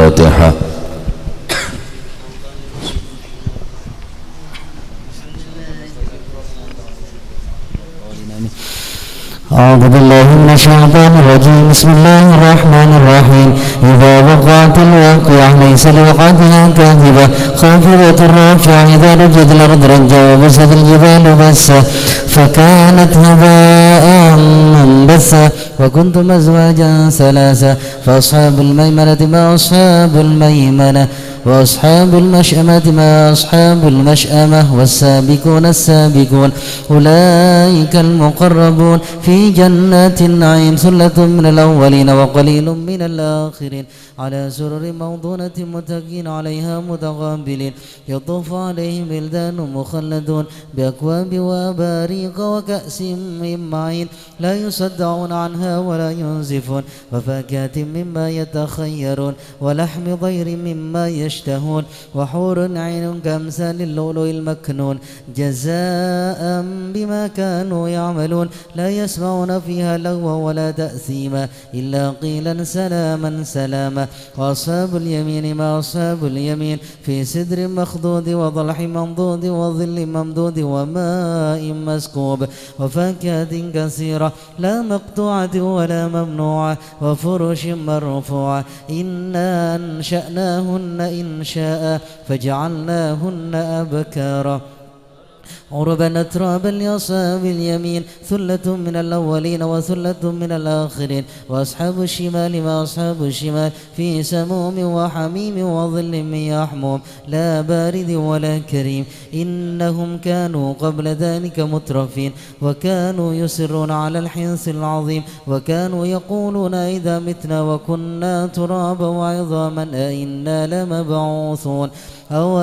الفاتحة. أعوذ بالله من الشيطان الرجيم. بسم الله الرحمن الرحيم. إذا وقعت الواقعة ليس لوقعتها كاذبة خافضة رافعة إذا رجت الأرض رجا وبست الجبال بسا فكانت هباء منبثا وكنتم أزواجا ثلاثا فأصحاب الميمنة ما أصحاب الميمنة وأصحاب المشأمة ما أصحاب المشأمة والسابقون السابقون أولئك المقربون في جنات النعيم ثلة من الأولين وقليل من الآخرين على سرر موضونة متكئين عليها متقابلين يطوف عليهم ولدان مخلدون بأكواب وأباريق وكأس من معين لا يصدعون عنها ولا ينزفون وفاكهة مما يتخيرون ولحم طير مما يشتهون وحور عين كأمثال اللؤلؤ المكنون جزاء بما كانوا يعملون لا يسمعون فيها لغوا ولا تأثيما إلا قيلا سلاما سلاما وأصحاب اليمين ما أصحاب اليمين في سدر مخضود وضلح منضود وظل ممدود وماء مسكوب وفاكهة كثيرة لا مقطوعة ولا ممنوعة وفرش مرفوعة إنا أنشأناهن إنشاء فجعلناهن أبكارا عربا أترابا لأصحاب اليمين ثلة من الأولين وثلة من الآخرين وأصحاب الشمال ما أصحاب الشمال في سموم وحميم وظل من يحموم لا بارد ولا كريم إنهم كانوا قبل ذلك مترفين وكانوا يصرون على الحنث العظيم وكانوا يقولون إذا متنا وكنا ترابا وعظاما أئنا لمبعوثون أو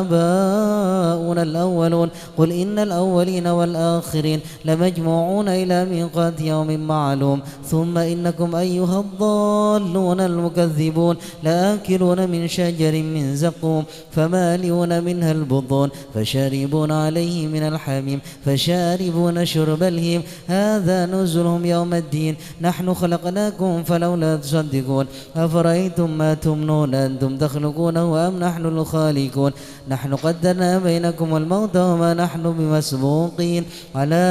آباؤنا الأولون قل إن الأولين والآخرين لمجموعون إلى ميقات يوم معلوم ثم إنكم أيها الضالون المكذبون لآكلون من شجر من زقوم فمالئون منها البطون فشاربون عليه من الحميم فشاربون شرب الهيم هذا نزلهم يوم الدين نحن خلقناكم فلولا تصدقون أفرأيتم ما تمنون أنتم تخلقونه أم نحن الخالقون نحن قدرنا بينكم الموت وما نحن بمسبوقين على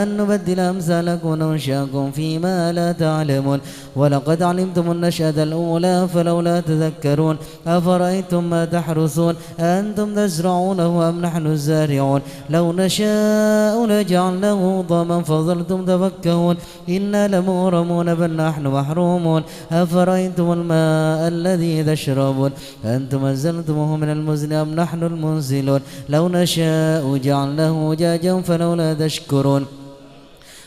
أن نبدل أمثالكم وننشأكم فيما لا تعلمون ولقد علمتم النشأة الأولى فلولا تذكرون أفرأيتم ما تحرثون أنتم تزرعونه أم نحن الزارعون لو نشاء لجعلناه ضاما فظلتم تفكهون إنا لمغرمون بل نحن محرومون أفرأيتم الماء الذي تشربون أنتم أنزلتموه من المزن أم نحن المنزلون لو نشاء جعلناه أجاجا فلولا تشكرون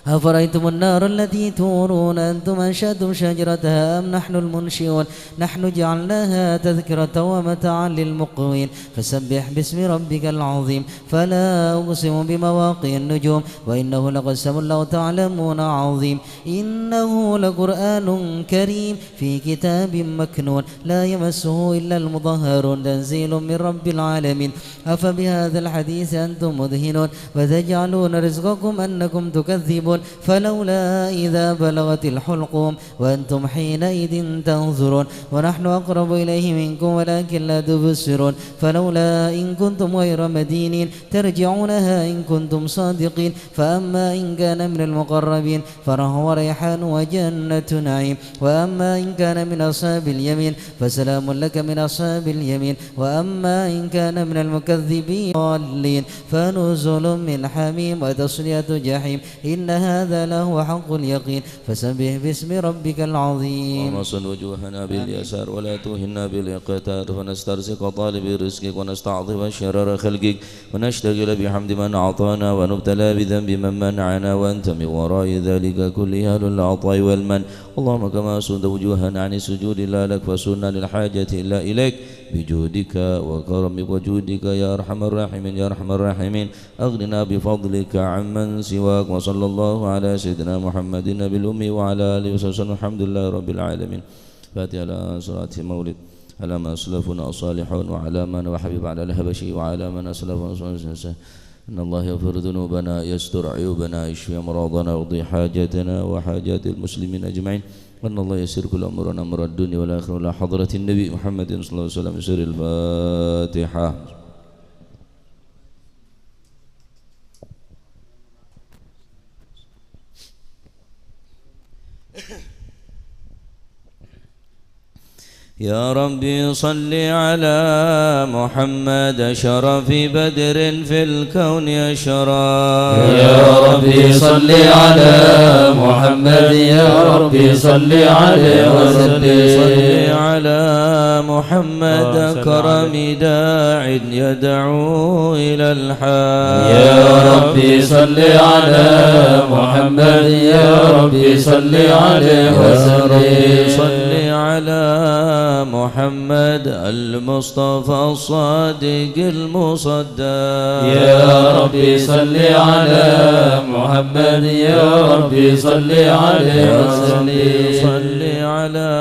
أفرأيتم النار التي تورون أنتم أنشأتم شجرتها أم نحن المنشئون نحن جعلناها تذكرة ومتاعا للمقوين فسبح باسم ربك العظيم فلا أقسم بمواقع النجوم وإنه لقسم لو تعلمون عظيم إنه لقرآن كريم في كتاب مكنون لا يمسه إلا المطهرون تنزيل من رب العالمين أفبهذا الحديث أنتم مدهنون وتجعلون رزقكم أنكم تكذبون فلولا إذا بلغت الحلقوم وأنتم حينئذ تنظرون ونحن أقرب إليه منكم ولكن لا تبصرون فلولا إن كنتم غير مدينين ترجعونها إن كنتم صادقين فأما إن كان من المقربين فهو ريحان وجنة نعيم وأما إن كان من أصحاب اليمين فسلام لك من أصحاب اليمين وأما إن كان من المكذبين ضالين فنزل من حميم وتصلية جحيم إن هذا لهو حق اليقين فسبح باسم ربك العظيم اللهم صل وجوهنا باليسار ولا توهنا بالاقتار فنسترزق طالب رزقك ونستعظم شرر خلقك ونشتغل بحمد من أعطانا ونبتلى بذنب من منعنا وأنت من وراء ذلك كله أهل العطاء والمن اللهم كما سد وجوهنا عن السجود لا لك فسنا للحاجة إلا إليك بجودك وكرمك وجودك يا أرحم الراحمين يا أرحم الراحمين أغننا بفضلك عمن سواك وصلى الله على سيدنا محمد النبي الأمي وعلى آله وسلم الحمد لله رب العالمين فاتح على صلاة مولد على ما أسلفنا الصالحون وعلى من وحبيب على الهبشي وعلى من أسلفنا إن الله يغفر ذنوبنا يستر عيوبنا يشفي أمراضنا يقضي حاجاتنا وحاجات المسلمين أجمعين وأن الله يسر كل أمرنا أمر الدنيا والآخرة إلى حضرة النبي محمد صلى الله عليه وسلم. سر الفاتحة. يا ربي صل على محمد شرف بدر في الكون أشرف. يا ربي صل على محمد يا ربي صل عليه وسلم. صل على محمد كرم داع يدعو إلى الحق. يا ربي صل على محمد يا ربي صل عليه وسلم. صل على محمد المصطفى الصادق المصدق. يا ربي صل على محمد يا ربي صل عليه وسلم. صل على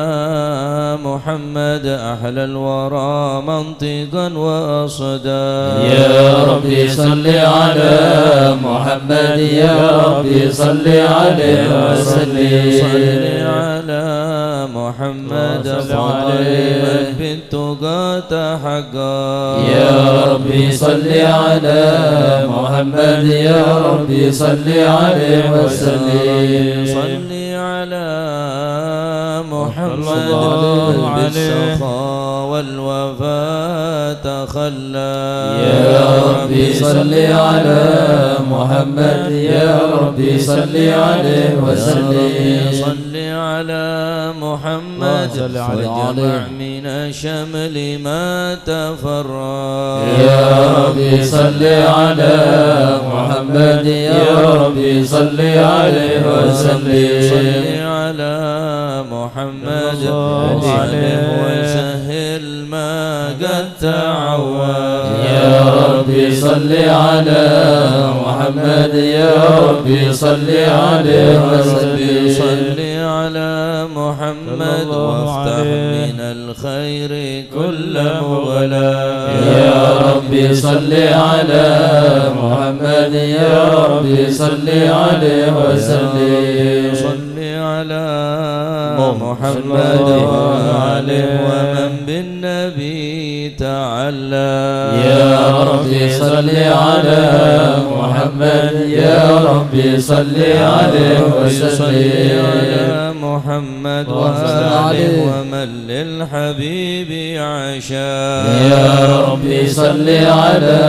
محمد أحلى الورى منطقا وأصدا. يا ربي صل على محمد يا ربي صل عليه وسلم. صل على محمد فاطمة بنت قات حقا. يا ربي صل على محمد يا ربي صل عليه وسلم. صل على محمد بالسخاء والوفاء تخلى. يا ربي صل على محمد يا ربي صل عليه وسلم. صل على محمد وجمع من الشمل ما تفرق. يا ربي صل على محمد يا ربي صل عليه وسلم. صل على محمد وسهل ما قد تعود. يا ربي صل على محمد يا ربي صل عليه وسلم. صل على محمد وافتح من الخير كل مغلاق. يا ربي صل على محمد يا ربي صل عليه وسلم. صل على محمد وآله ومن بالنبي تعلى. يا ربي صل على محمد يا ربي صل عليه وسلم. محمد وآله ومن للحبيب عشا. يا ربي صل على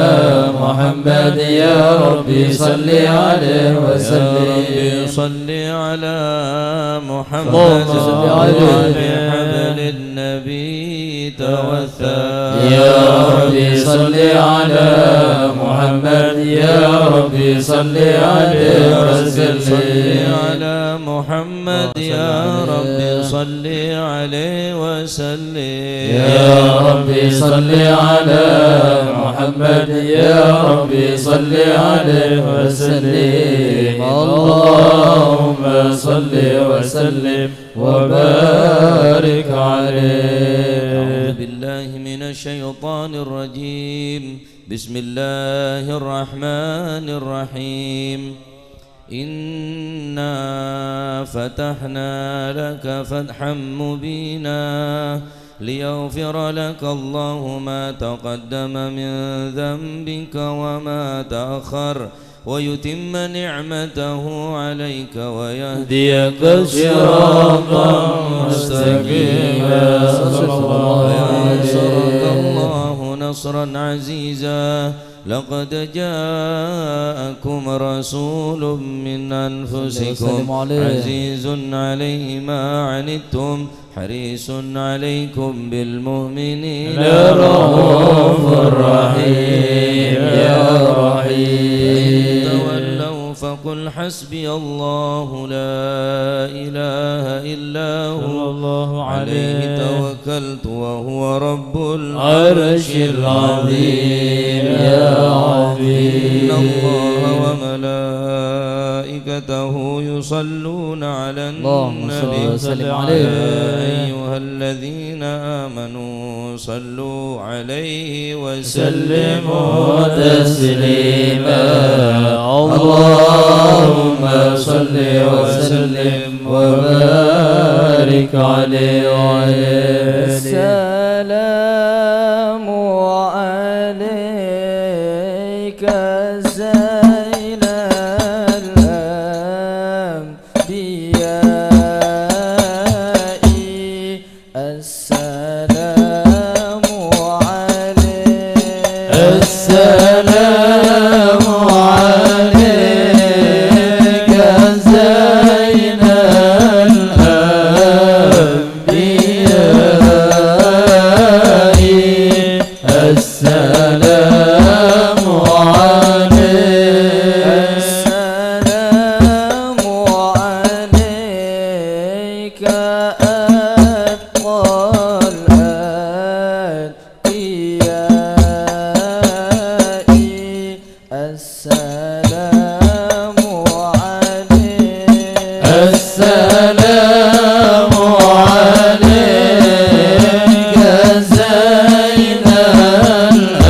محمد يا ربي صل عليه وسلم. صل على محمد وآل حبل النبي توثى. يا ربي صل على محمد يا ربي صل عليه وسلم. صل على محمد يا ربي صل عليه وسلم. يا ربي صل على محمد يا ربي صل عليه وسلم. اللهم صل وسلم وبارك عليه. أعوذ بالله من الشيطان الرجيم. بسم الله الرحمن الرحيم. إنا فتحنا لك فتحا مبينا ليغفر لك الله ما تقدم من ذنبك وما تأخر ويتم نعمته عليك ويهديك صراطا مستقيما. وينصرك الله نصرا عزيزا. لقد جاءكم رسول من أنفسكم عزيز عليه ما عنتم حريص عليكم بالمؤمنين رؤوف رحيم. يا رحيم. تولوا فقل حسبي الله لا إله إلا هو عليه توكلت وهو رب العرش العظيم. يا عظيم. إن الله وملائكته يصلون على اللهم صل النبي وسلم عليه. يا أيها الذين آمنوا صلوا عليه وسلموا تسليما. اللهم صل وسلم وبارك عليه وعلى السلام عليك زين الأنبياء السلام عليك السلام عليك زين الأنبياء السلام عليك السلام عليك أتقى الأنبياء السلام عليك السلام عليك زين الأنبياء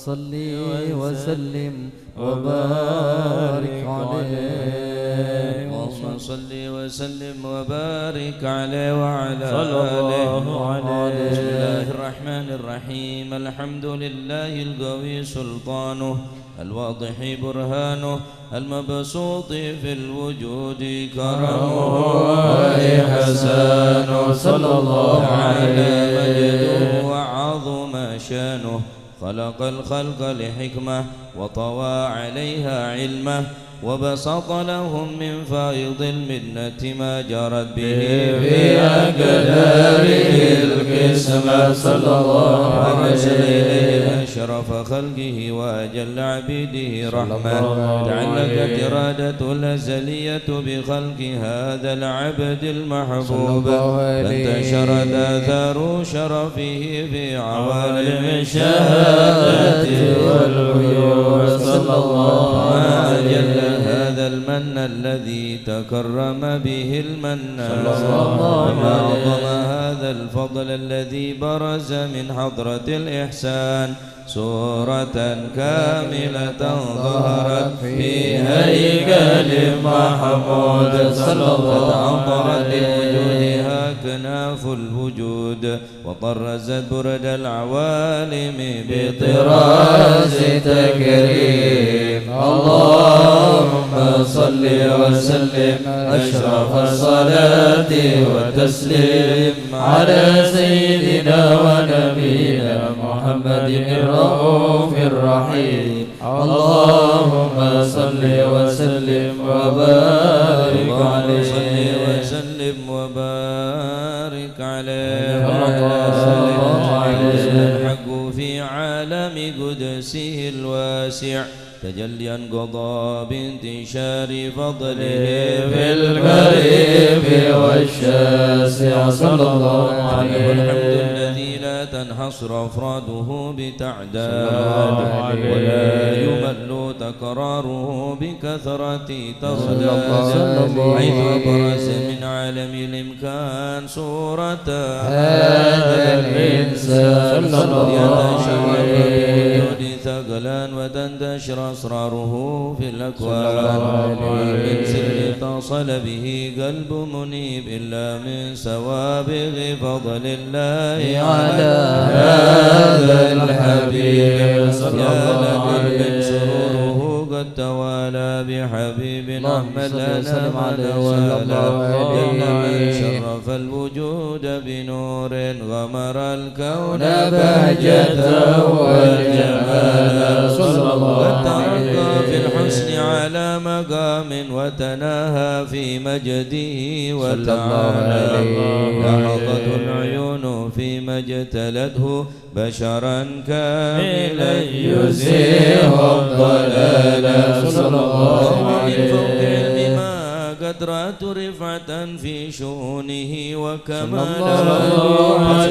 صل وسلم وبارك عليه. اللهم صل وسلم وبارك عليه وعلى آله. بسم الله الرحمن الرحيم. الحمد لله القوي سلطانه، الواضح برهانه، المبسوط في الوجود كرمه وإحسانه، صلى الله عليه مجده وعظم شانه. خلق الخلق لحكمة وطوى عليها علمه، وبسط لهم من فائض المنة ما جرت به في أقداره القسمة، صلى الله عليه وسلم. أشرف خلقه وأجل عبيده رحمة، تعلقت إرادة الأزلية بخلق هذا العبد المحبوب، فانتشرت آثار شرفه في عوالم الشهادة والغيوب، صلى الله عليه وسلم. هذا المن الذي تكرم به المنان، وما أعظم هذا الفضل الذي برز من حضرة الإحسان. سورة كاملة ظهرت في هيكل محمود، صلى الله عليه وسلم. كناف الوجود وطرزت برد العوالم بطراز تكريم. اللهم صل وسلم أشرف الصلاة والتسليم على سيدنا ونبينا محمد الرؤوف الرحيم. اللهم صل وسلم وبارك عليه، صل وسلم وبارك عليه. الحق في عالم قدسه الواسع تجليا قضى بانتشار فضله في القريب والشاسع، صلى الله عليه وسلم. الحمد الذي لا تنحصر أفراده بتعداد، ولا يمل تكراره بكثرة تصداد، حيث برز من عالم الإمكان صورة هذا الإنسان، يتشعر ثقلا وتنتشر أسراره في الأكوان. من سر اتصل به قلب منيب إلا من سوابغ فضل الله على هذا الحبيب. يا لقلب سروره قد توالى بحبيب أحمد لنا ونسالا. من شرف الوجود بنور غمر الكون بهجته والجمال، صلى الله عليه وسلم. في الحسن على مقام وتناهى في مجده وتعالى. لحظت العيون فيما اجتلته بشرا كاملا يزيح الضلال، صلى الله عليه وسلم. قد رأت رفعة في شؤونه وكمالا،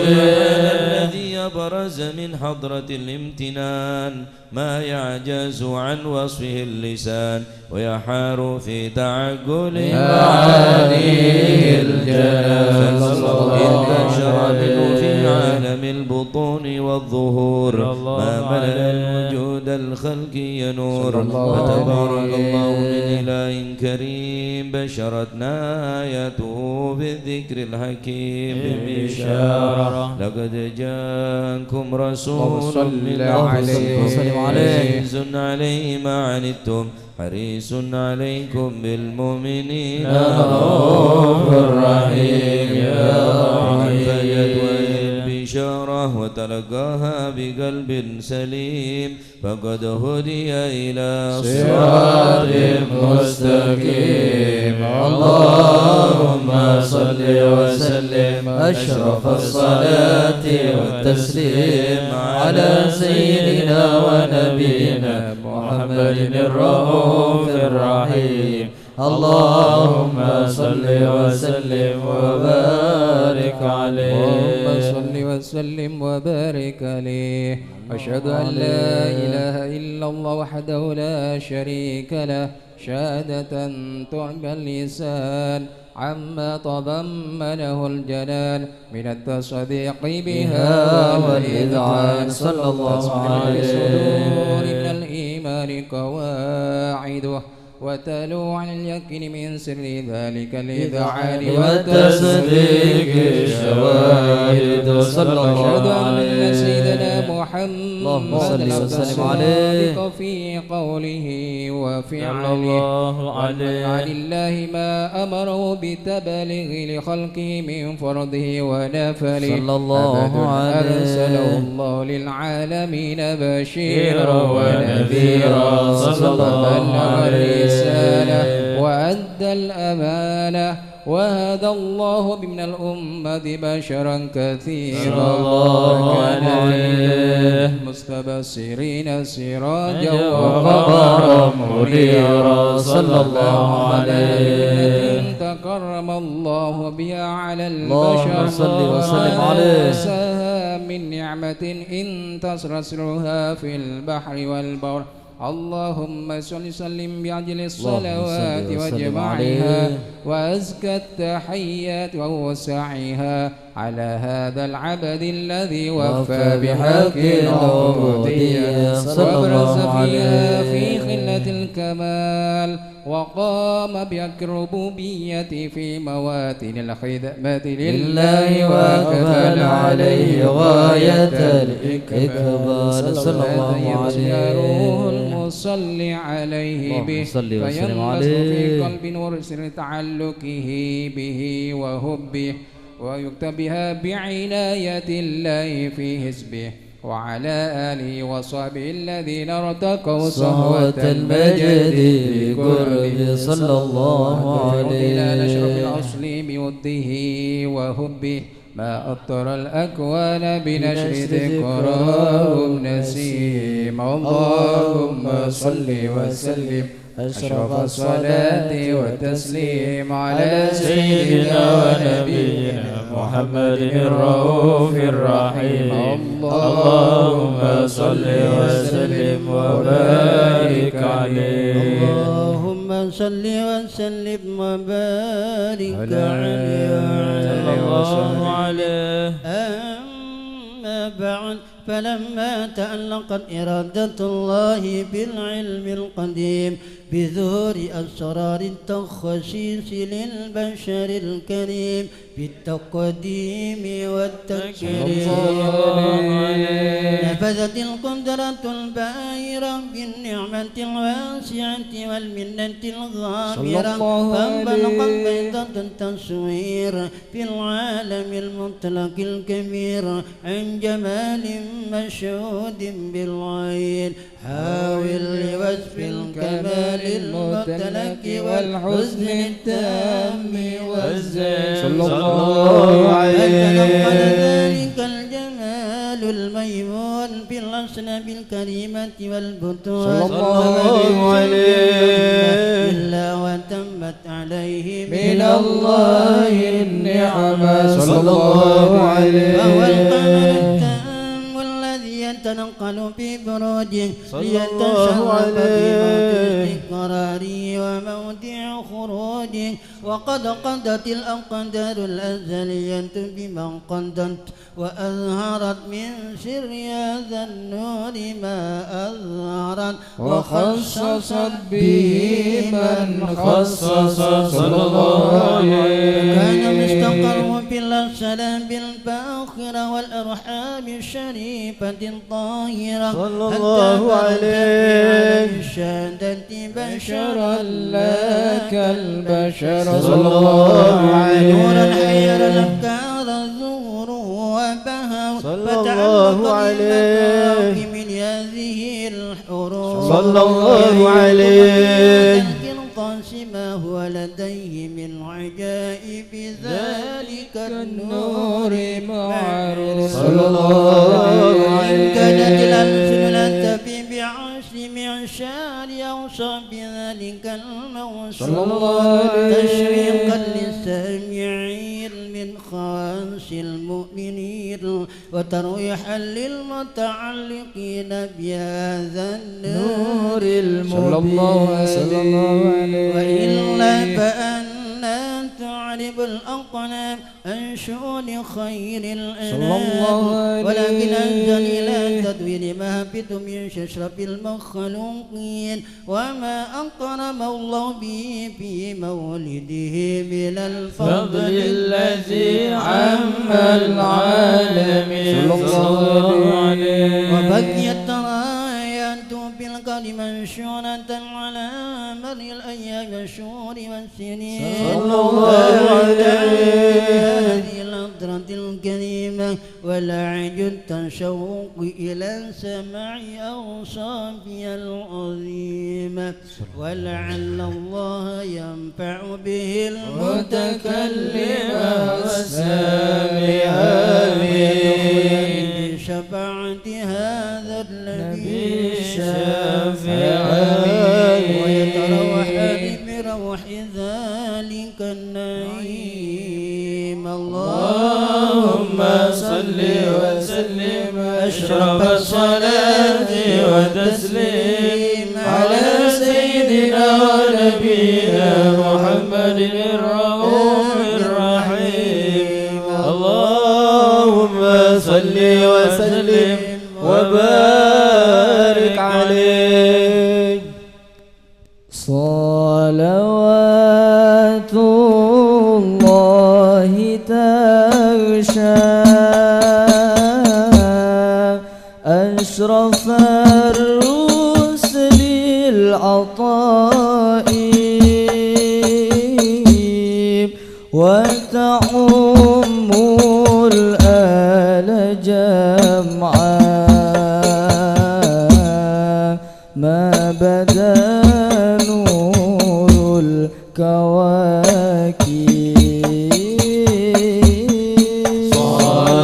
الذي يبرز من حضرة الامتنان ما يعجز عن وصفه اللسان، ويحار في تعقل معاني الجلال. انتشر منه في عالم البطون والظهور ما ملأ الوجود الخلقي نور. فتبارك الله من إله كريم بشرتنا آياته بالذكر الحكيم ببشارة. لقد جاءكم رسول من أنفسكم عزيز عليه ما عنتم حريص عليكم بالمؤمنين رؤوف رحيم. يا رحيم البشارة وتلقاها بقلب سليم فقد هدي إلى صراط مستقيم. اللهم صل وسلم أشرف الصلاة والتسليم على سيدنا ونبينا محمد الرؤوف الرحيم. اللهم صل وسلم وبارك عليه. اللهم صل وسلم وبارك عليه. أشهد أن لا إله إلا الله وحده لا شريك له شهادة تعبى اللسان عما تضمنه الجنان من التصديق بها والإذعان صلى الله عليه وسلم. من الإيمان قواعده وتلو عن اليقين من سر ذلك الإذعان والتصديق الشواهد صلى الله عليه. سيدنا محمد اللهم صل وسلم عليه في قوله وفعله الله عليه عن الله ما أمره بتبليغ لخلقه من فرضه ونفله صلى الله عليه. أرسله الله للعالمين بشيرا ونذيرا صلى الله عليه وأدى الأمانة وهدى الله من الأمة بشرا كثيرا صلى الله عليه. مستبصرين سراجا وقمرا منيرا صلى الله عليه. تكرم الله بها على اللهم البشر صل وسلم عليه. من نعمة إن تسرسلها في البحر والبر. اللهم صل وسلم بعجل الصلوات وجمعها وأزكى التحيات ووسعها على هذا العبد الذي وفى بحق العبودية وابرز فيها في خلة الكمال وقام بحق الربوبية في مواتن الخدمة لله وكفل عليه غاية الإكبال صلى الله عليه. المصلي عليه به فينبسط في قلب ورسل تعلقه به وهبه ويكتب بها بعناية الله في حزبه وعلى آله وصحبه الذين ارتقوا صهوة المجد بقربه صلى الله عليه. إلى نشرف الأصل بوده وهبه ما أطر الأكوان بنشر ذكرهم نسيم. اللهم صل وسلم أشرف الصلاة والتسليم على سيدنا ونبينا محمد الرؤوف الرحيم. اللهم صل وسلم وبارك عليه. اللهم صل وسلم وبارك عليه. أما بعد فلما تألقت إرادة الله بالعلم القديم بظهور أسرار التخصيص للبشر الكريم بالتقديم والتكريم نفذت القدرة الباهرة بالنعمة الواسعة والمنة الغامرة فانبلقت بيضة التصوير في العالم المطلق الكبير عن جمال مشهود بالعين حاول لوصف الكمال المطلق والحسن التام والزين صلى الله عليه. ذلك الجمال الميمون بالأصناب الكريمة والبطون صلى الله عليه. إلا وتمت عليه من الله النعمة صلى الله عليه. وهو القمر يتنقل في بروجه ليتشرف بموضع استقراره وموضع خروجه وقد قضت الأقدار الأزلية بما قدت وأظهرت من سر هذا النور ما أظهرت وخصصت به من خصص صلى الله عليه. كان مستقر في السلام بالباخرة والأرحام الشريفة الطاهرة صلى الله عليه. الشهادة بشرا لك البشر صلى الله عليه. نورا حير الأفكار الزهور وبهى فتعلق عليه من هذه الحروف صلى الله عليه. ما هو لديه من عجائب ذلك النور معروف صلى الله عليه. كانت الألسن لا تفي بعشر معشار أوصى بذلك الموصول صلى الله عليه. تشويقا للسامعين من خاص المؤمنين وترويحا للمتعلقين بهذا النور المبين صلى الله عليه. وإلا فأنا تعرف يقلب الأقلام عن شؤون خير صلى الأنام الله عليه ولكن أنزل إلى تدوين ما هبط من ششرب المخلوقين وما أكرم الله به في مولده من الفضل الذي عم العالمين صلى الله عليه وبقيت رايات بالقدر منشورة على مر الأيام والشهور والسنين صلى الله عليه هذه الأطرة الكريمة والعج التشوق إلى سماع أوصافها العظيمة ولعل الله ينفع به المتكلم والسامع آمين بشفاعة هذا النبي الشافع ويتروح بروح ذلك النعيم اللهم صل وسلم أشرف الصلاة وتسليم على سيدنا ونبينا محمد الرؤوف الرحيم اللهم صل وسلم وبارك عليه صلوات الله تغشى أشرف الرسل العطاء وتعم الآل جمعا ما بدا نور الكواكب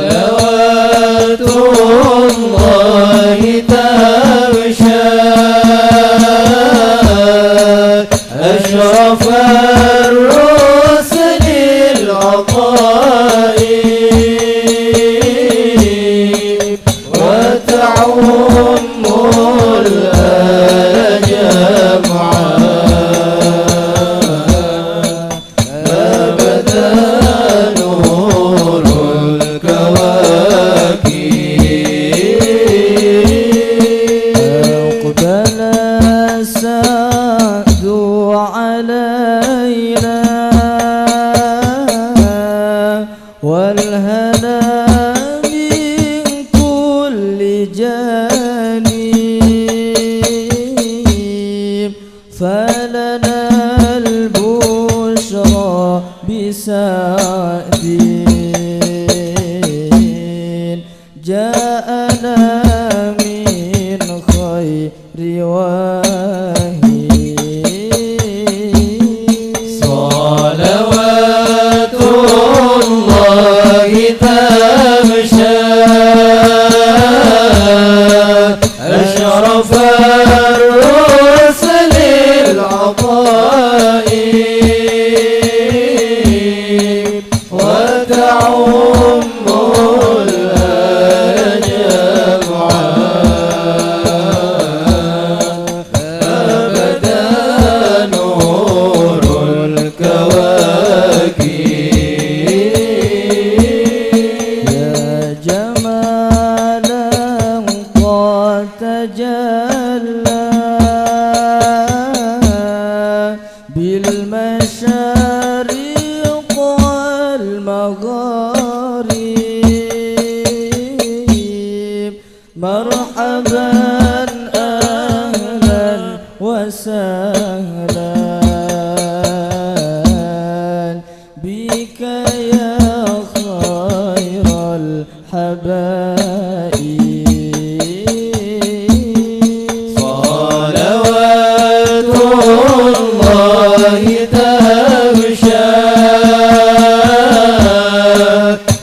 صلوات الله تغشى أشرف الرسل العطاء وتعم الآل جمعا ما بدا نور الكواكب أقبل السعد علينا والهنا من كل جانب فلنا البشرى بسعد جاءنا من خير واهب صلوات الله تغشى أشرف الرسل العطاء وتعم الآل جمعا أبدا نور الكواكب يا جمالا قد تجلى بالمشارق والمغارب مرحبا أهلا وسهلا بك يا خير الحبائب صلوات الله تغشى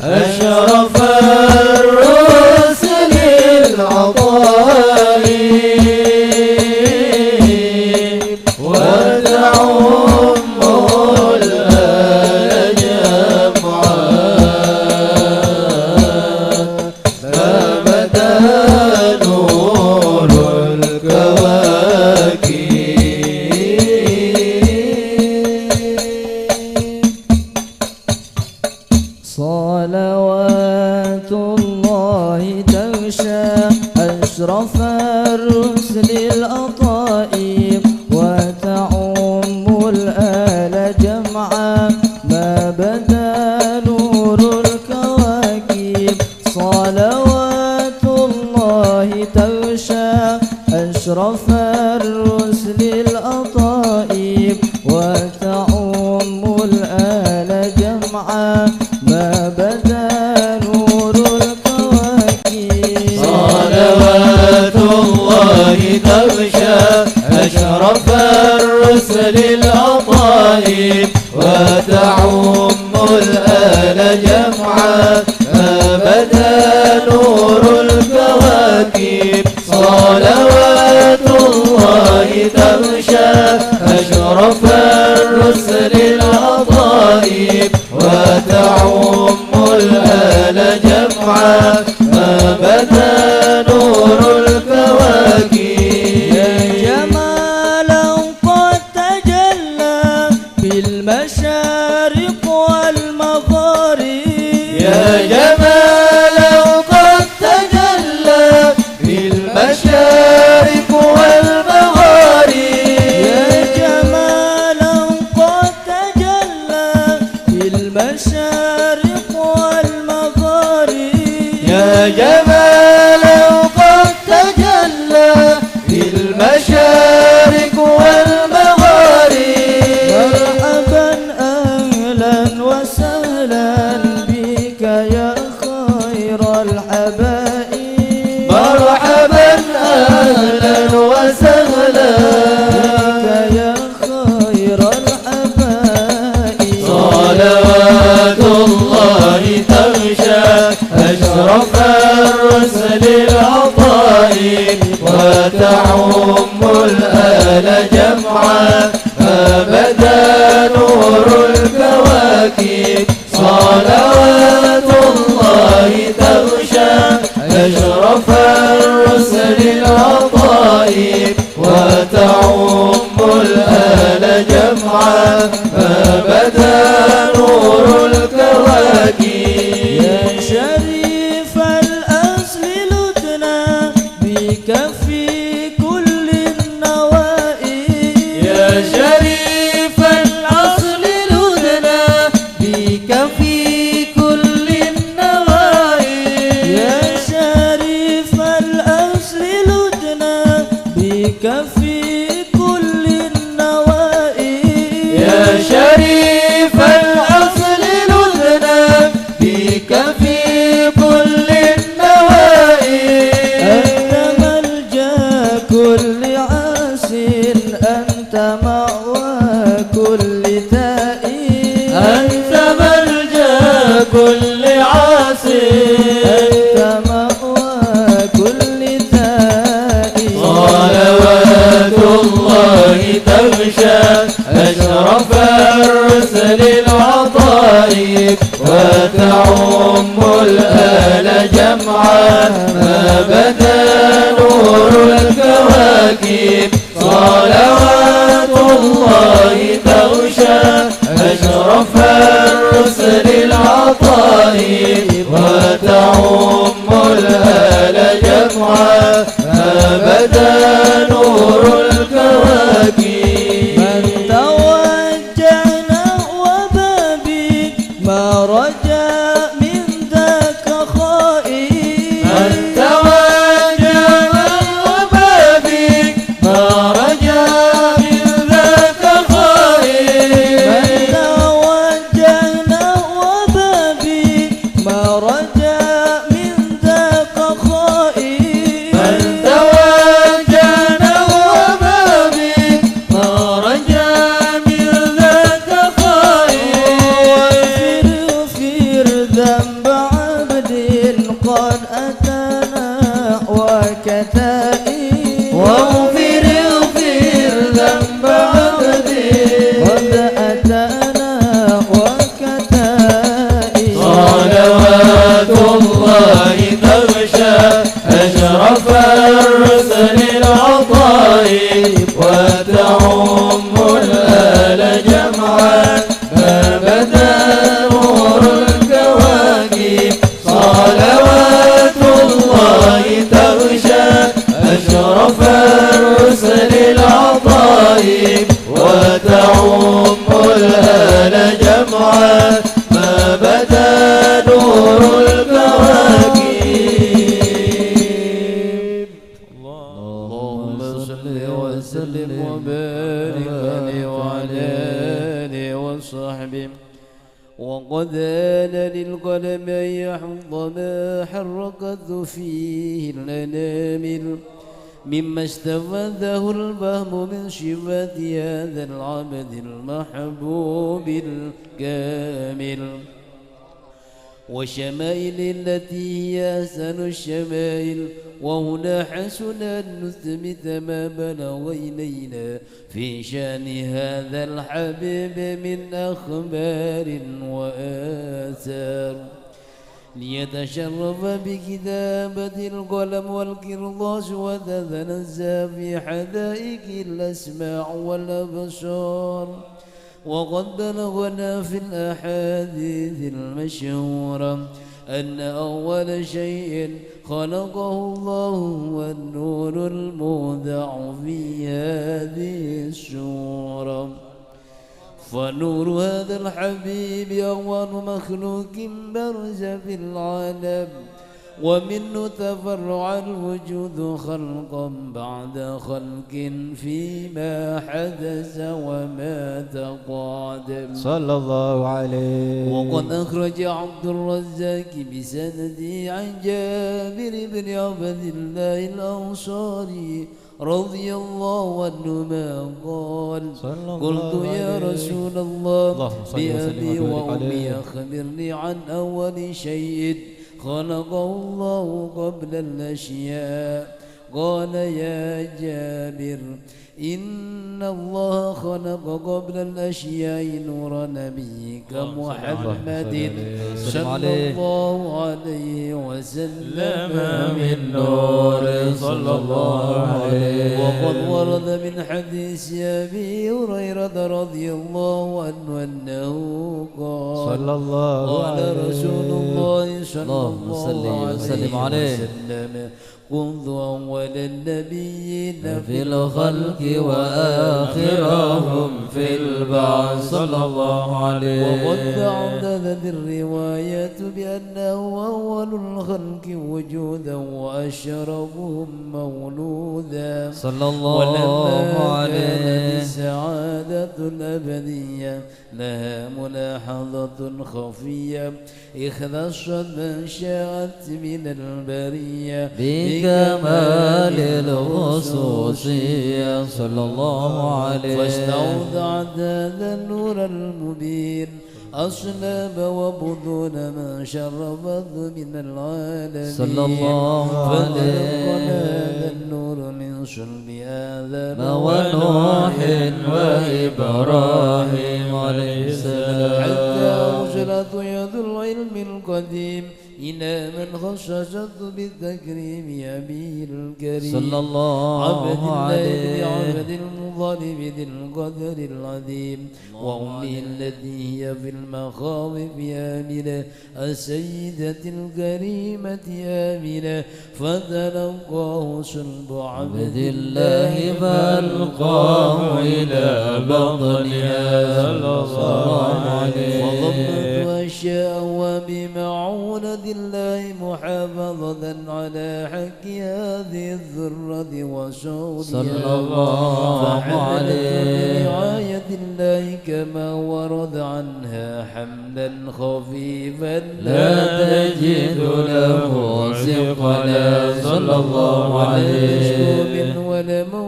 أشرف الرسل العطاء أشرف الرسل الأطائب وتعم الآل جمعا ما بدا نور الكواكب صلوات الله تغشى أشرف الرسل الأطائب وتعم الآل جمعا ما بدا نور الكواكب صلوات الله تغشى أشرف الرسل الأطائب وتعم الآل جمعا ما بدا نور الكواكب صلوات الله تغشى أشرف الرسل الأطائب وتعم الآل جمعا ما بدا نور الكواكب يا جمالا قد تجلى بالمشارق والمغارب يا جمالا قد تجلى بالمشارق والمغارب يا جمالا قد تجلى بالمشارق والمغارب يا جمالا قد تجلى بالمشارق والمغارب مرحبا أهلا وسهلا بك يا خير الحبائب مرحبا أهلا وسهلا بك يا خير الحبائب صلوات الله تغشى أشرف الرسل الأطائب وتعم الآل جمعا ما بدا نور الكواكب صلوات الله تغشى أشرف الرسل الأطائب وتعم الآل جمعا ما بدا نور الكواكب يا شريف الأصل لدنا بك في كل النوائب يا شريف الأصل لدنا بك في كل النوائب يا شريف الأصل لدنا بك في كل النوائب يا شريف الأصل لدنا بك في كل النوائب أنت ملجأ كل عاس أنت مأوى كل تائب أنت ملجأ كل عاصي أنت مأوى كل تائب صلوات الله تغشى أشرف الرسل العطائب وتعم الآل جمعا ما بدا نور الكواكب صلوات الله تغشى أشرف الرسل العطائب وتعم الآل جمعا ما بدا نور الكواكب من توجه نحو بابك ما رجا من ذاك خائف من توجه نحو بابك ما رجا من ذاك خائف من توجه نحو بابك ما رجا من ذاك خائف من توجه نحو بابك ما رجا من ذاك خائف واغفر ذنب عبد قد أتانا وكتائب واغفر ذنب عبد قد أتانا وكتائب صلوات الله تغشى أشرف الرسل العطائب وتعم الآل جمعا ما بدا نور الكواكب صلوات الله تغشى وسلم وبارك عليه وعلى آله وصحبه. وقد آن للقلم أن يحفظ ما حركته فيه الأنامل مما استفاده الفهم من صفات هذا العبد المحبوب الكامل وشمائل التي هي أحسن الشمائل. وهنا حسن أن نثبت ما بلغ إلينا في شأن هذا الحبيب من أخبار وآثار ليتشرف بكتابة القلم والقرطاس وتتنزه في حدائق الأسماع والأبصار. وقد بلغنا في الأحاديث المشهورة أن أول شيء خلقه الله هو النور المودع في هذه السورة. فنور هذا الحبيب أول مخلوق برز في العالم ومنه تفرع الوجود خلقا بعد خلق فيما حدث وما تقادم صلى الله عليه. وقد أخرج عبد الرزاق بسنده عن جابر بن عبد الله الأنصاري رضي الله عنهما قال قلت يا رسول الله بأبي وأمي أخبرني عن أول شيء خلقه الله قبل الأشياء. قال يا جابر إن الله خلق قبل الأشياء نور نبيك محمد صلى الله عليه وسلم من نور صلى الله عليه. وقد ورد من حديث أبي هريرة رضي الله عنه أنه قال صلى الله عليه قال رسول الله صلى الله عليه وسلم كنت أول النبيين في الخلق وآخرهم في البعث صلى الله عليه. وقد تعددت الروايات بأنه أول الخلق وجودا وأشرفهم مولودا صلى الله عليه. كانت السعادة الأبدية لها ملاحظة خفية اختصت من شاءت من البرية بكمال الخصوصية صلى الله عليه. فاستودعت هذا النور المبين أصلاب وبطون ما شرفت من العالمين صلى الله عليه. هذا النور من صلب آدم ونوح وإبراهيم عليه السلام حتى أرسلت يد العلم القديم إلى من خصصت بالتكريم أبيه الكريم صلى الله عليه. عبد المطلب ذي القدر العظيم وأمه التي هي في المخاوف آمنة السيدة الكريمة آمنة فتلقاه صلب عبد الله فألقاه إلى بطنها صلى الله عليه. وضمت أشياء وبمعونة الله محافظة على حق هذه الذرة وصول صلى الله عليه. برعاية الله كما ورد عنها حملا خفيفا لا تجد له ثقلا صلى الله عليه. من ولما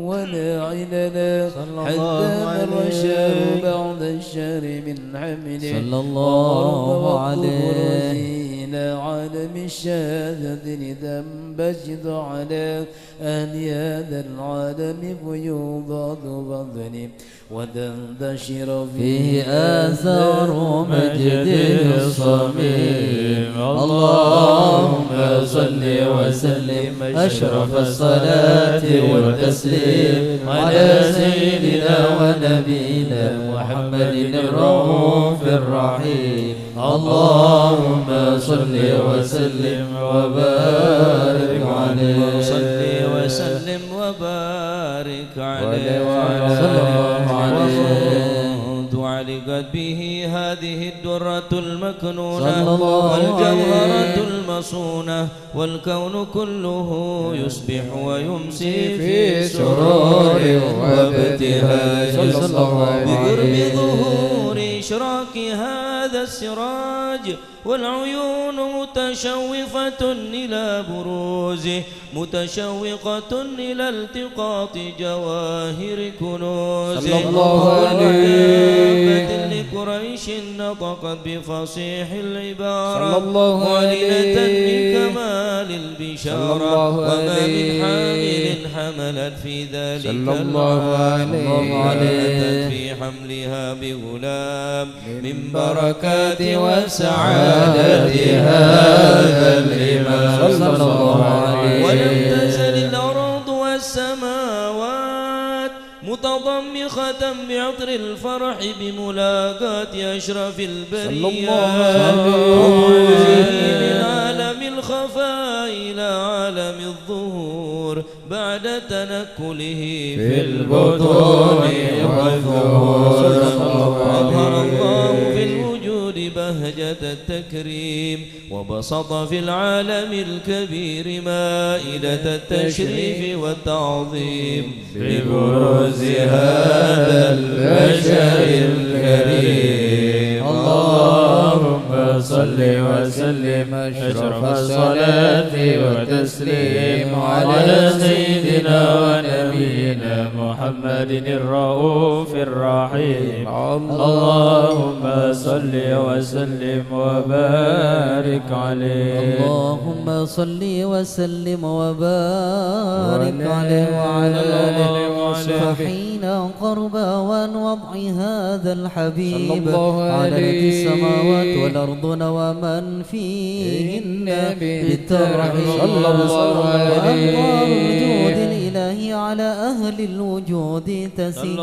ولا علنا حتى مر الشهر بعد الشهر من حمله صلى الله عليه. عالم الشهادة لتنبسط على أهل هذا العالم فيوضع فضل وتنتشر فيه آثار مجده الصميم. اللهم صل وسلم أشرف الصلاة والتسليم على سيدنا ونبينا محمد الرؤوف الرحيم. اللهم صل وسلم وبارك عليه. صل وسلم وبارك عليه وعلى آله. وعلقت به هذه الدرة المكنونة صلى الله والجوهرة المصونة والكون كله يصبح ويمسي في سرور وابتهاج بقرب ظهور إشراك هذا السراج والعيون متشوفة إلى بروزه متشوقة إلى التقاط جواهر كنوزه صلى الله عليه لقريش نطقت بفصيح العبارة صلى الله معلنة عليه بكمال البشارة وما من حامل حملت في ذلك صلى الله عليه في حملها بغلام من بركات وسعادة هذا الإمام صلى الله عليه ولم تزل الأرض والسماوات متضمخة بعطر الفرح بملاقاة أشرف البريات من عالم الخفاء إلى عالم الظهور بعد تنكله في البطون والظهور أظهر الله في الوجود بهجة التكريم وبسط في العالم الكبير مائدة التشريف والتعظيم ببروز هذا البشر الكريم اللهم صل وسلم أشرف الصلاة والتسليم على سيدنا ونبينا محمد الرؤوف الرحيم اللهم صل وسلم وبارك عليه اللهم صل وسلم وبارك عليه وعلى آله فحين قرب وان وضع هذا الحبيب علت السماوات والأرض ومن فيهن بالترحيب صلى الله عليه وأنظار الوجود الإلهي على أهل الوجود تسج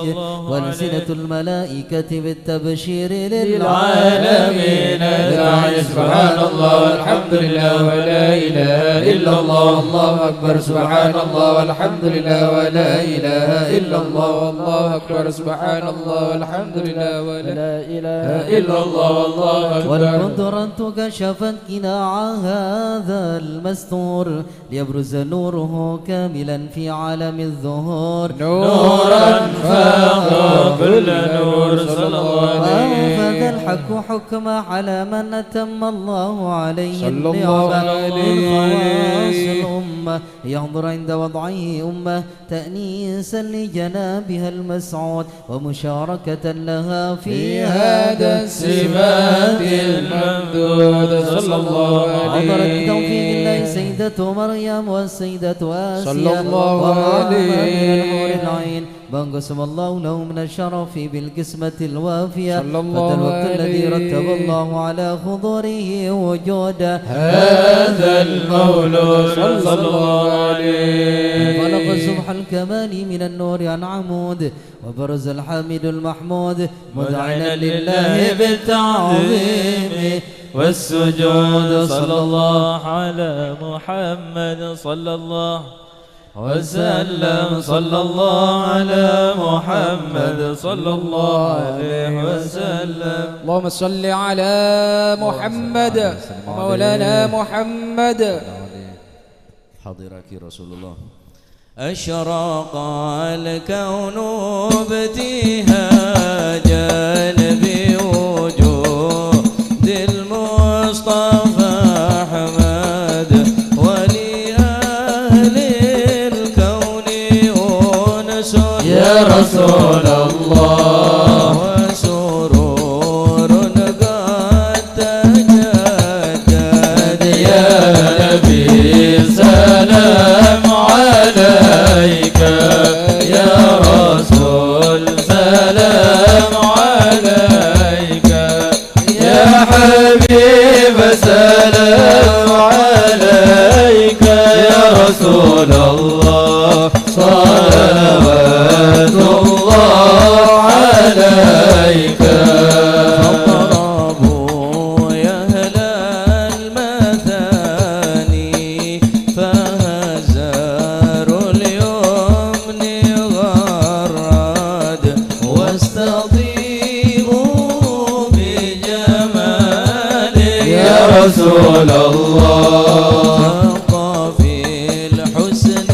وألسنة الملائكة بالتبشير للعالمين داعي سبحان الله والحمد لله ولا إله إلا الله الله أكبر سبحان الله والحمد لله ولا إله إلا الله والله أكبر سبحان الله والحمد لله ولا إله إلا الله والله أكبر والقدرة كشفت قناع هذا المستور ليبرز نوره كاملا في عالم الظهور نورا فاق كل نور صلى الله عليه فذا الحق حكم على من أتم الله عليه صلى الله عليه الأمة يحضر عند وضعه أمة تأنيسا لجنابها المسعود ومشاركة لها في هذا السمات الممدود صلى الله عليه حضرت توفيق الله سيدة مريم والسيدة آسيا صلى الله عليه من الحور العين بانقسم الله له من الشرف بالقسمة الوافية صلى الله فذا الوقت عليه الذي رتب الله على حضوره وجوده هذا المولود صلى الله عليه خلق سبح الكمال من النور عن عمود وبرز الحامد المحمود مذعنا لله بالتعظيم والسجود صلى الله على محمد صلى الله وسلم صلى الله على محمد صلى الله عليه وسلم اللهم صل على محمد مولانا محمد حضرك رسول الله أشرق الكون ابتهاجا بوجود المصطفى أحمد ولأهل الكون أنس يا رسول الله وسرور قد تجدد يا نبي سلام عليك يا رسول سلام عليك يا حبيب سلام عليك يا رسول الله صلوات الله عليك فاضربوا يا أهل المثاني فهزار اليمن غراد واستضيئوا رسول الله. في الحسن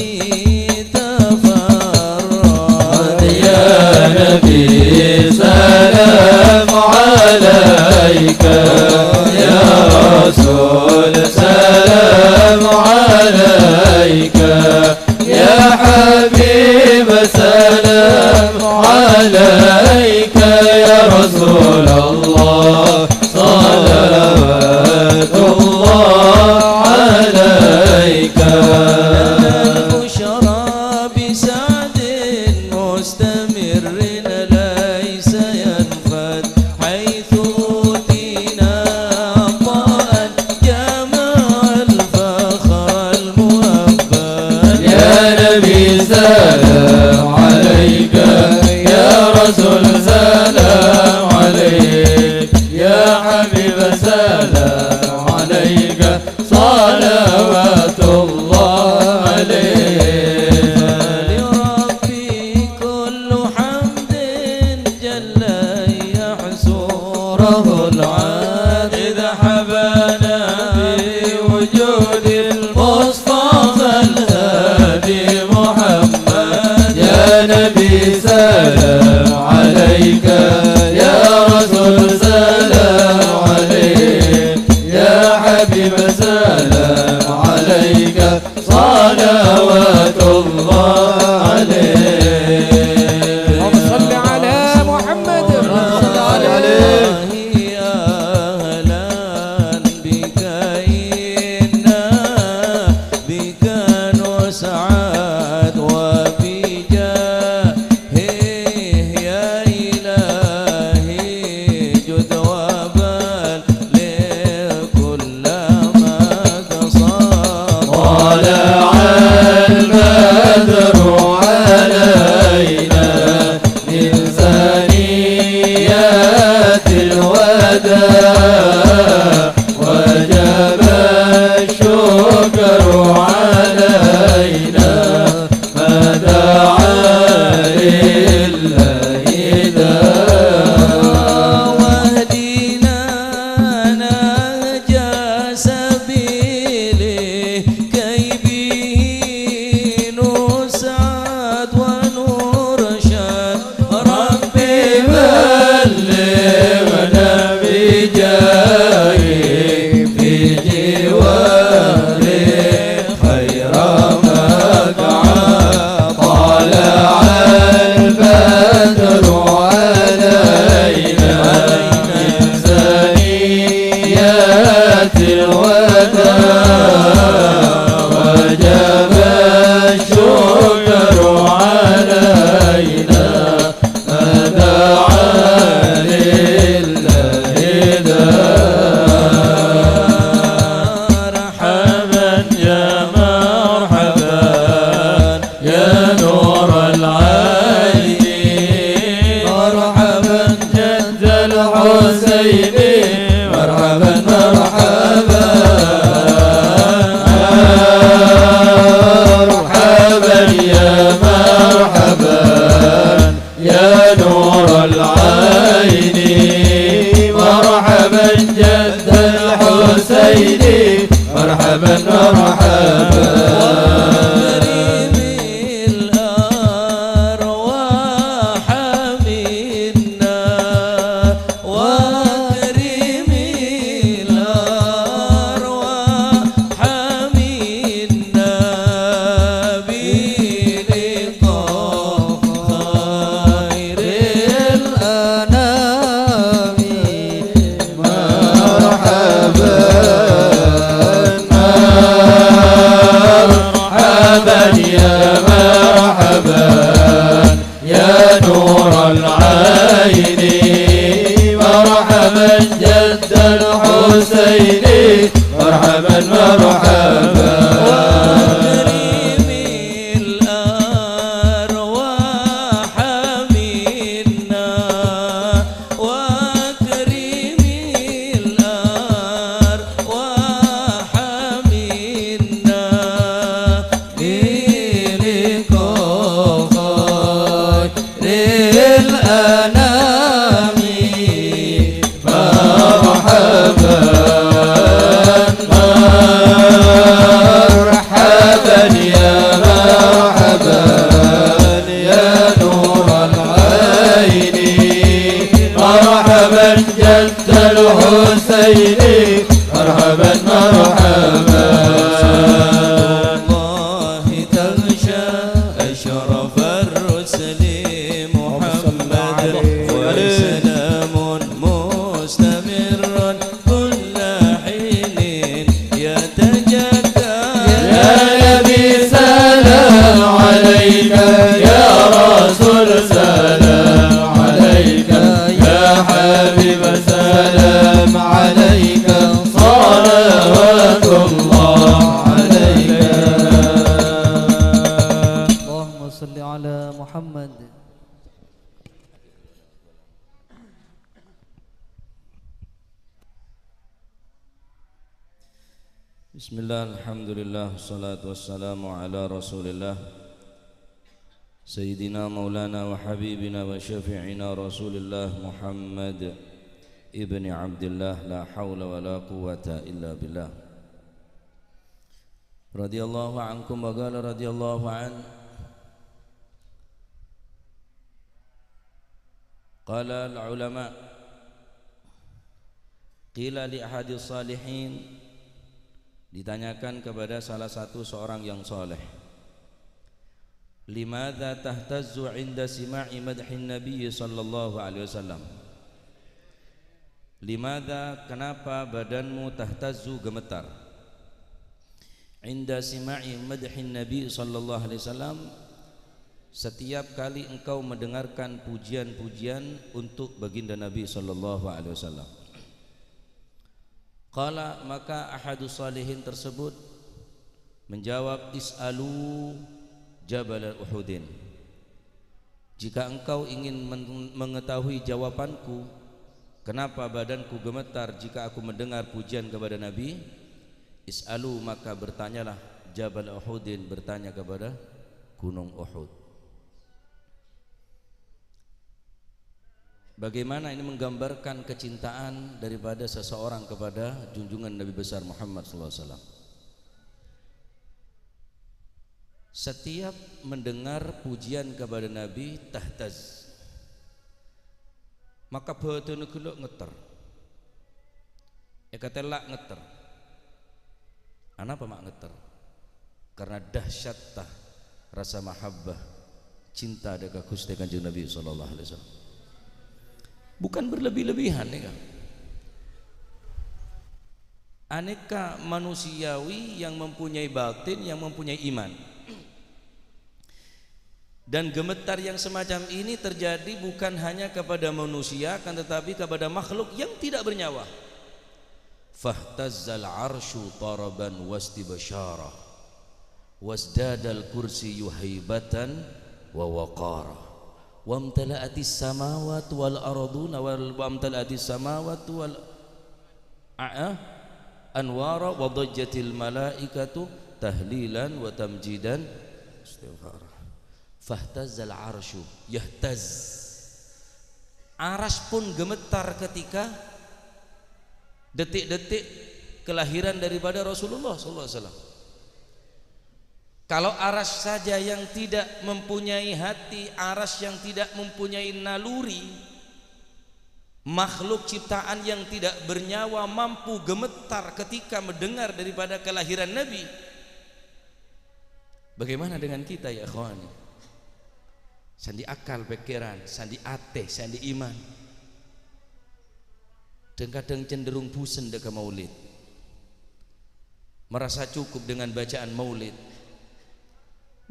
تفرد يا نبي سلام عليك يا رسول سلام عليك يا حبيب سلام عليك يا رسول الله صلوات الله عليك. البشرى بسعد مستمر ليس ينفد حيث أوتينا عطاء جمع الفخر المهبل. يا نبي سلام عليك يا رسول سلام عليك يا حبيب سلام عليك صلوات الله عليك. لربي كل حمد جل يحصره العاد إذا حبانا بوجود المصطفى الهادي محمد. يا نبي سلام عليك يا رسول سلام عليك يا حبيب سلام عليك صلوات الله عليك. اللهم صل على محمد. صل عليه. يا أهلا بك إنا بك نسعد وبجاهه يا إلهي جد وبلغ كل ما قصد. طلع البدر علينا من ثنيات الوداع وجب الشكر علينا ما دعا لله داع. واهدنا نهج سبيله كي به نسعد ونرشد. ربي بلغنا بجاهه في جواره خير مقعد. طلع البدر علينا من ثنيات الوداع وجب الشكر علينا ما دعا لله داع. مرحبا يا مرحبا يا نور العين مرحبا جد الحسين مرحبا مرحبا مرحبا يا مرحبا يا نور العين مرحبا جد الحسين مرحبا مرحبا. كريم الأرواح منا وكريم الأرواح منا بلقاء خير الأنام. مرحبا مرحبا يا مرحبا يا نور العين مرحبا جد الحسين مرحبا مرحبا. وكريم الأرواح منا وكريم الأرواح منا بلقاء خير الأنام. مرحبا الحسين مرحبا مرحبا الله تغشى أشرف الرسل محمد وسلام مستمر كل حين يتجدد يا نبي سلام عليك يا رسول سلام عليك يا حبيب سلام عليك صلوات الله عليك اللهم صل على محمد. Bismillah, alhamdulillah, salatu wassalamu ala rasulillah Sayyidina maulana wa habibina wa syafi'ina rasulillah Muhammad ibni Abdullah, la hawla wa la quwata illa billah. Radiyallahu ankum wa qala radiyallahu an qala al-ulama qila li ahadis salihin, ditanyakan kepada salah satu seorang yang soleh, limadza tahtazzu inda sima'i madhin nabiy sallallahu alaihi wasallam, limadza, kenapa badanmu tahtazzu, gemetar, inda sima'i madhin nabiy sallallahu alaihi wasallam, setiap kali engkau mendengarkan pujian-pujian untuk baginda Nabi sallallahu alaihi wasallam. Qala, maka ahadus salihin tersebut menjawab, is'alu Jabal Uhudin, jika engkau ingin mengetahui jawabanku kenapa badanku gemetar jika aku mendengar pujian kepada Nabi, is'alu, maka bertanyalah Jabal Uhudin, bertanya kepada gunung Uhud. Bagaimana ini menggambarkan kecintaan daripada seseorang kepada junjungan Nabi besar Muhammad SAW. Setiap mendengar pujian kepada Nabi tahtaz, maka badan geluk ngeter, ekatelak ngeter. Kenapa mak ngeter? Karena dahsyat rasa mahabbah, cinta dekat Gusti Kanjeng Nabi SAW. Bukan berlebih-lebihan ya kan? Aneka manusiawi yang mempunyai batin, yang mempunyai iman. Dan gemetar yang semacam ini terjadi bukan hanya kepada manusia, akan tetapi kepada makhluk yang tidak bernyawa. Fahtazzal arsyu taraban wastibashara wasdadal kursi yuhaibatan wa waqara wamtala'atis samawati wal arduna wamtala'atis samawati wal anwara wa dhajjatil malaikatu tahlilan wa tamjidan istighfar. Fahtazzal arsyu, yahtaz, aras pun gemetar ketika detik-detik kelahiran daripada Rasulullah SAW. Kalau aras saja yang tidak mempunyai hati, aras yang tidak mempunyai naluri, makhluk ciptaan yang tidak bernyawa mampu gemetar ketika mendengar daripada kelahiran Nabi. Bagaimana dengan kita ya akhwan? Sandi akal pikiran, sandi ate, sandi iman, dan kadang cenderung bosan dengan maulid, merasa cukup dengan bacaan maulid.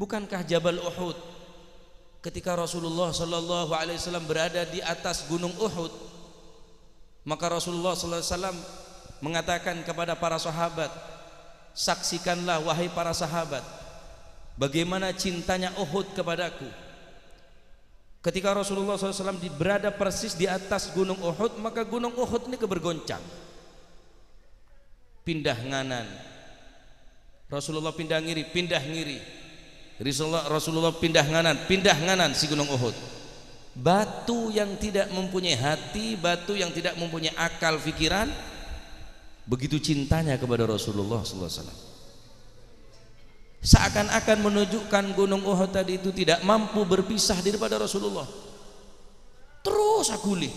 Bukankah Jabal Uhud ketika Rasulullah sallallahu alaihi wasallam berada di atas gunung Uhud, maka Rasulullah sallallahu alaihi wasallam mengatakan kepada para sahabat, saksikanlah wahai para sahabat bagaimana cintanya Uhud kepadaku. Ketika Rasulullah SAW berada persis di atas gunung Uhud, maka gunung Uhud ini kebergoncang, pindah nganan, Rasulullah pindah ngiri, pindah ngiri, Rasulullah pindah nganan si gunung Uhud. Batu yang tidak mempunyai hati, batu yang tidak mempunyai akal fikiran, begitu cintanya kepada Rasulullah SAW. Seakan-akan menunjukkan gunung Uhud tadi itu tidak mampu berpisah daripada Rasulullah. Terus aguli.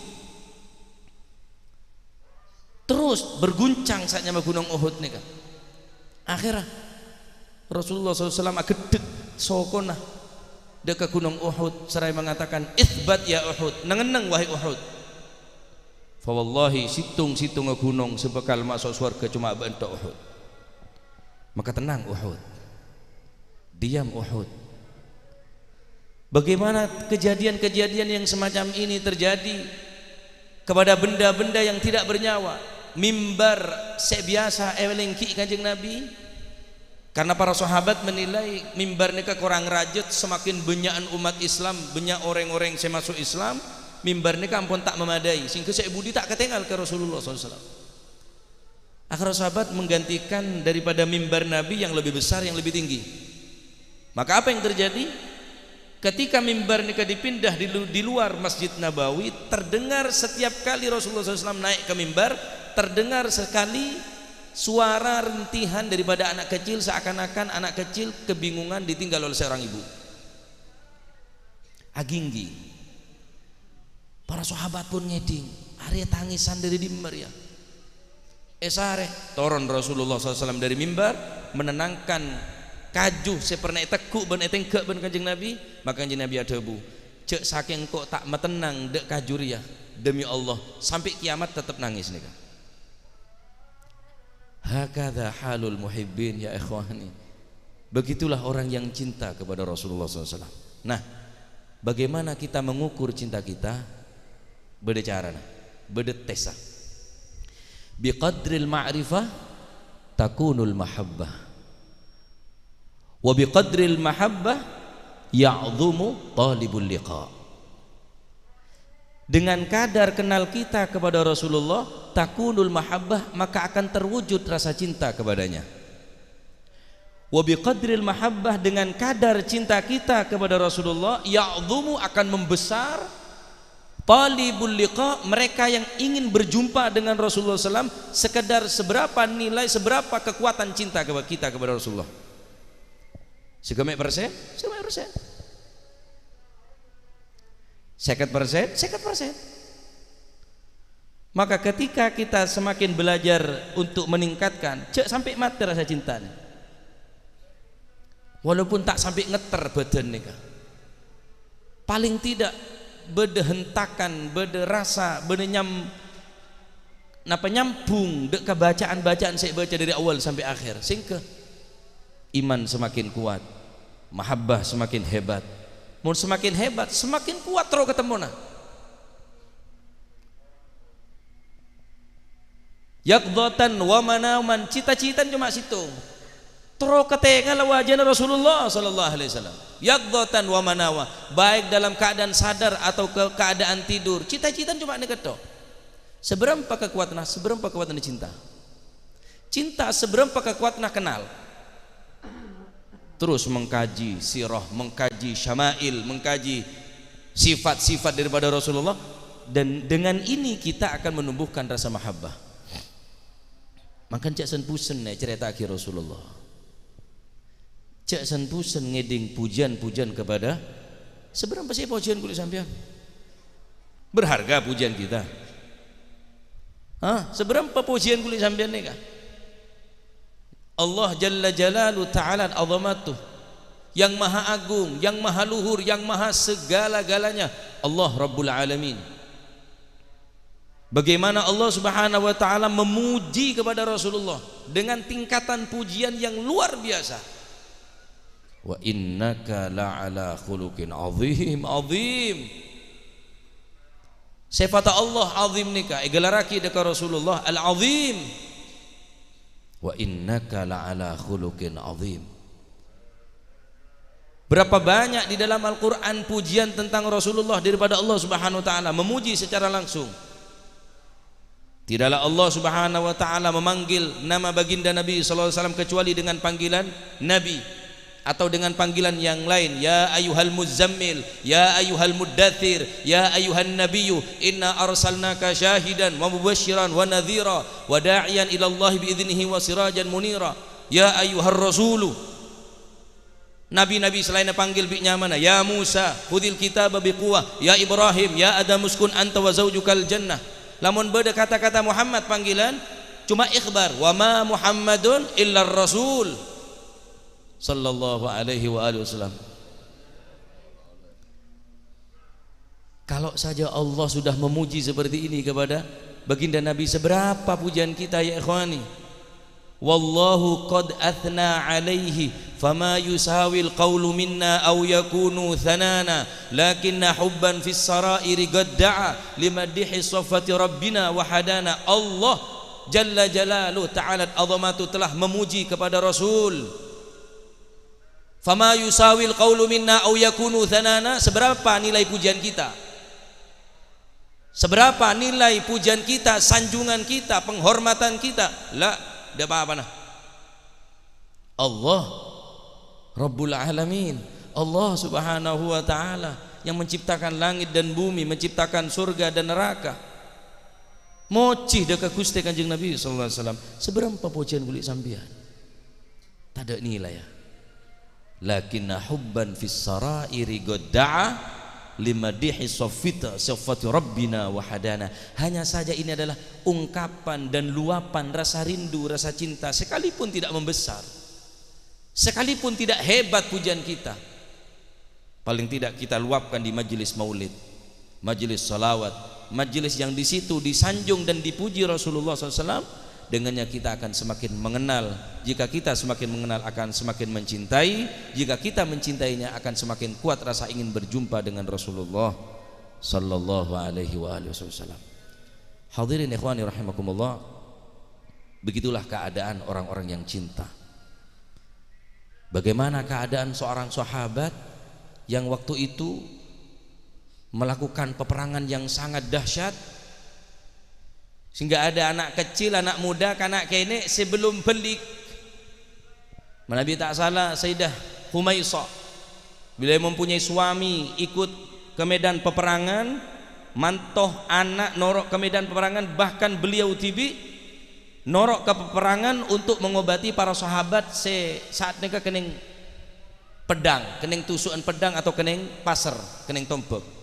terus berguncang saatnya gunung Uhud nih kan. Akhirnya Rasulullah SAW agedeg sokona dekat gunung Uhud seraya mengatakan itsbat ya Uhud, nengeneng wahai Uhud. Fa wallahi situng gunung sebekal masuk surga cuma bentuk Uhud. Maka tenang Uhud, diam Uhud. Bagaimana kejadian-kejadian yang semacam ini terjadi kepada benda-benda yang tidak bernyawa? Mimbar sebiasa elengki Kanjeng Nabi, karena para sahabat menilai mimbar nika kurang rajut, semakin banyak umat Islam, banyak orang-orang yang masuk Islam, mimbar nika ampun tak memadai, sehingga saya budi tak ketinggal ke Rasulullah SAW. Akhirnya sahabat menggantikan daripada mimbar Nabi yang lebih besar, yang lebih tinggi. Maka apa yang terjadi? Ketika mimbar nika dipindah di luar Masjid Nabawi, terdengar setiap kali Rasulullah SAW naik ke mimbar, terdengar sekali suara rintihan daripada anak kecil, seakan-akan anak kecil kebingungan ditinggal oleh seorang ibu. Aginggi. Para sahabat pun ngeding, Arya tangisan dari mimbar ya. Esare turun Rasulullah SAW dari mimbar, menenangkan kajuh sepernah tekuk ben etengkek ben Kanjeng Nabi. Maka Kanjeng Nabi ada bu, cek saking kok tak metenang dek kajuriah, demi Allah sampai kiamat tetap nangis nih kan. Hakadha halul muhibbin ya ikhwani. Begitulah orang yang cinta kepada Rasulullah SAW. Nah, bagaimana kita mengukur cinta kita? Beda cara, beda tesa. Biqadril ma'rifah takunul mahabbah, wa biqadril mahabbah ya'dhumu talibul liqa. Dengan kadar kenal kita kepada Rasulullah, takunul mahabbah, maka akan terwujud rasa cinta kepadanya. Wa biqadril mahabbah, dengan kadar cinta kita kepada Rasulullah, ya'dhumu, akan membesar talibul liqa, mereka yang ingin berjumpa dengan Rasulullah SAW. Sekedar seberapa nilai, seberapa kekuatan cinta kita kepada Rasulullah. Segemek persen, 50%. Maka ketika kita semakin belajar untuk meningkatkan, cek sampai mati rasa cintanya, walaupun tak sampai ngeter badan nih, paling tidak beda hentakan, beda rasa, beda nyambung dek bacaan saya baca dari awal sampai akhir, sehingga iman semakin kuat, mahabbah semakin hebat. Mun semakin hebat, semakin kuat terus ketemu nah. Yaqdatan wa manaman, cita-citaan cuma situ. Terus ketengal wajahnya Rasulullah sallallahu alaihi wasallam. Yaqdatan wa manawa, baik dalam keadaan sadar atau keadaan tidur, cita-citaan cuma ini ketok. Seberapa kekuatan cinta? Cinta seberapa kekuatan kenal? Terus mengkaji sirah, mengkaji syama'il, mengkaji sifat-sifat daripada Rasulullah, dan dengan ini kita akan menumbuhkan rasa mahabbah. Makan cak sen pusen cerita akhir Rasulullah, cak sen pusen ngeding pujian-pujian kepada seberapa sih pujian kulit sampean? Berharga pujian kita? Seberapa pujian kulit sampean nih kah? Allah Jalla Jalalu Ta'ala azamatuh, yang maha agung, yang maha luhur, yang maha segala-galanya, Allah Rabbul Alamin. Bagaimana Allah Subhanahu wa Ta'ala memuji kepada Rasulullah dengan tingkatan pujian yang luar biasa. Wa innaka la'ala khuluqin azim. Sifat Allah azim nikah egalaraki dekat Rasulullah al-azim. Wa innaka la'ala khuluqin azim. Berapa banyak di dalam Al-Quran pujian tentang Rasulullah daripada Allah Subhanahu wa Ta'ala, memuji secara langsung. Tidaklah Allah Subhanahu wa Ta'ala memanggil nama baginda Nabi sallallahu alaihi wasallam kecuali dengan panggilan Nabi atau dengan panggilan yang lain. Ya ayyuhal muzammil, ya ayyuhal muddathir, ya ayyuhan nabiyyu, inna arsalnaka syahidan wa mubasyiran wa nadhira wa da'iyan ila Allah biiznihi wa sirajan munira. Ya ayyuhar rasulu. Nabi-nabi selain panggil bi nyamana, ya Musa khudhil kitaba biquwah, ya Ibrahim, ya Adam uskun anta wa zaujukal jannah. Lamun beda kata-kata Muhammad panggilan cuma ikhbar, wa ma Muhammadun illa rasul sallallahu alaihi wa alihi wasallam. Kalau saja Allah sudah memuji seperti ini kepada baginda Nabi, seberapa pujian kita ya ikhwani. Wallahu qad athna alaihi fama yusawil qawlu minna aw yakunu thanana lakinna hubban fis sarairi gadda'a limadhihi safati rabbina wa hadana. Allah jalla jalaluhu ta'ala azamatu telah memuji kepada Rasul. Fama yusawil qawlu minna aw yakunu thanana, seberapa nilai pujian kita, seberapa nilai pujian kita, sanjungan kita, penghormatan kita. La, tidak apa-apa nah. Allah Rabbul Alamin, Allah subhanahu wa ta'ala yang menciptakan langit dan bumi, menciptakan surga dan neraka. Mocih dekat Gusti Kanjeng Nabi sallallahu alaihi wasallam. Seberapa pujian kulit sambian? Tak ada nilai ya. Lakinna hubban fis sarairi gadda'a limadihi safati rabbina wa hadana. Hanya saja ini adalah ungkapan dan luapan rasa rindu, rasa cinta, sekalipun tidak membesar, sekalipun tidak hebat pujian kita, paling tidak kita luapkan di majelis maulid, majelis salawat, majelis yang di situ disanjung dan dipuji Rasulullah SAW. Dengannya kita akan semakin mengenal. Jika kita semakin mengenal akan semakin mencintai. Jika kita mencintainya akan semakin kuat rasa ingin berjumpa dengan Rasulullah sallallahu alaihi wasallam. Hadirin ikhwani rahimakumullah, begitulah keadaan orang-orang yang cinta. Bagaimana keadaan seorang sahabat yang waktu itu melakukan peperangan yang sangat dahsyat, sehingga ada anak kecil, anak muda, kanak kene sebelum belik. Nabi tak salah Sayyidah Humaisah bila mempunyai suami ikut ke medan peperangan, mantoh anak norok ke medan peperangan, bahkan beliau tibi norok ke peperangan untuk mengobati para sahabat saat mereka kening pedang, kening tusukan pedang atau kening pasar, kening tombak.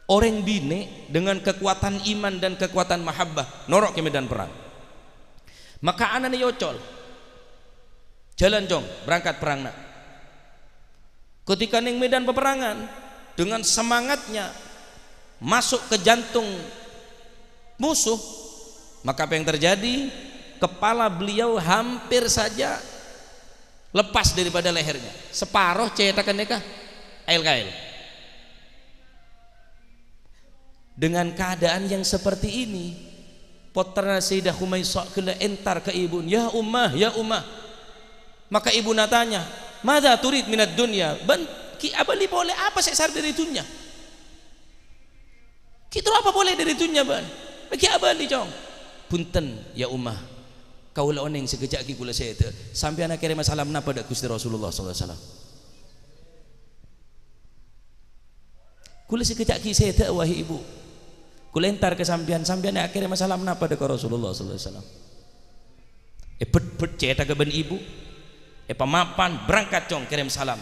Orang bine dengan kekuatan iman dan kekuatan mahabbah norok ke medan perang. Maka anak ni yocol jalan jong berangkat perang nak. Ketika neng medan peperangan dengan semangatnya masuk ke jantung musuh, maka apa yang terjadi? Kepala beliau hampir saja lepas daripada lehernya, separuh cetakan nikah ail-kail. Dengan keadaan yang seperti ini, putra Sayyidah Humaisah kena entar ke ibu, ya ummah, ya ummah. Maka ibu natanya, madza turid minad dunya? Ban ki abali boleh apa sesar dari dunia? Kita apa boleh dari dunia ban? Bagi abali jong. Punten ya ummah, kaulah oneng sekejap ki kula saya itu. Sampai anak kirim salam napa dak Gusti Rasulullah sallallahu alaihi wasallam. Kula sekejap ki saya itu wahai ibu. Kulentar ke sampian akhirnya masalah menapa dekat Rasulullah sallallahu alaihi wasallam. Bet cetak ke ben ibu. Pamapan berangkat cong kirim salam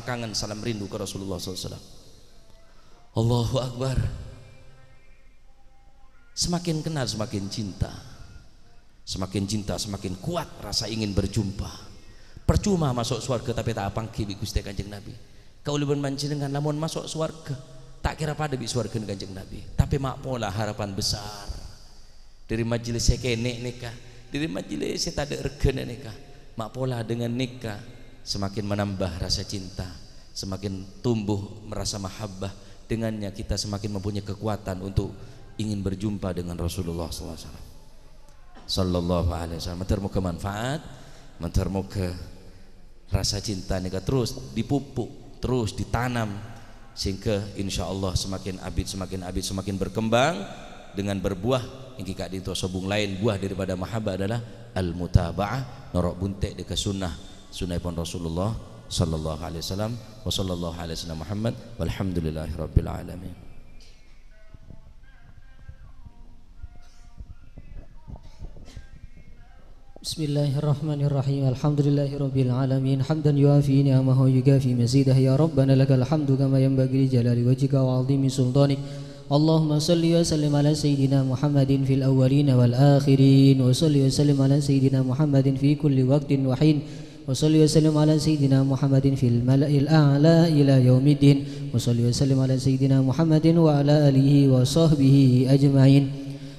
kangen, salam rindu ke Rasulullah sallallahu alaihi wasallam. Allahu Akbar. Semakin kenal semakin cinta. Semakin cinta semakin kuat rasa ingin berjumpa. Percuma masuk surga tapi tak apangki bi Gusti Kanjeng Nabi. Kau lebih mancingan lamun masuk surga tak kira pada bi surga Kanjeng Nabi, tapi mak pola harapan besar dari majelis saya kene nikah, dari majelis saya tak ada regana nikah, mak pola dengan nikah semakin menambah rasa cinta, semakin tumbuh merasa mahabbah, dengannya kita semakin mempunyai kekuatan untuk ingin berjumpa dengan Rasulullah SAW sallallahu alaihi wasallam. Mentermuka manfaat, mentermuka rasa cinta nikah terus dipupuk, terus ditanam, sehingga insya Allah semakin abid semakin berkembang dengan berbuah. Yang kita di sobung lain buah daripada mahabbah adalah al-mutaba'ah, norok buntek dekat sunnah pun Rasulullah sallallahu alaihi wasallam. Wa sallallahu alaihi wasallam Muhammad walhamdulillahi rabbil alamin. Bismillahirrahmanirrahim. Alhamdulillahirabbil alamin. Hamdan yuafi ni'amahu yukafi mazidah. Ya Rabbana lakal hamdu kama yanbaghi li jalali wajhika wa 'azimi sultanik. اللهم صل وسلم على سيدنا محمد في الأولين والآخرين وصل وسلم على سيدنا محمد في كل وقت وحين وصل وسلم على سيدنا محمد في الملأ الأعلى إلى يوم الدين وصل وسلم على سيدنا محمد وعلى آله وصحبه أجمعين.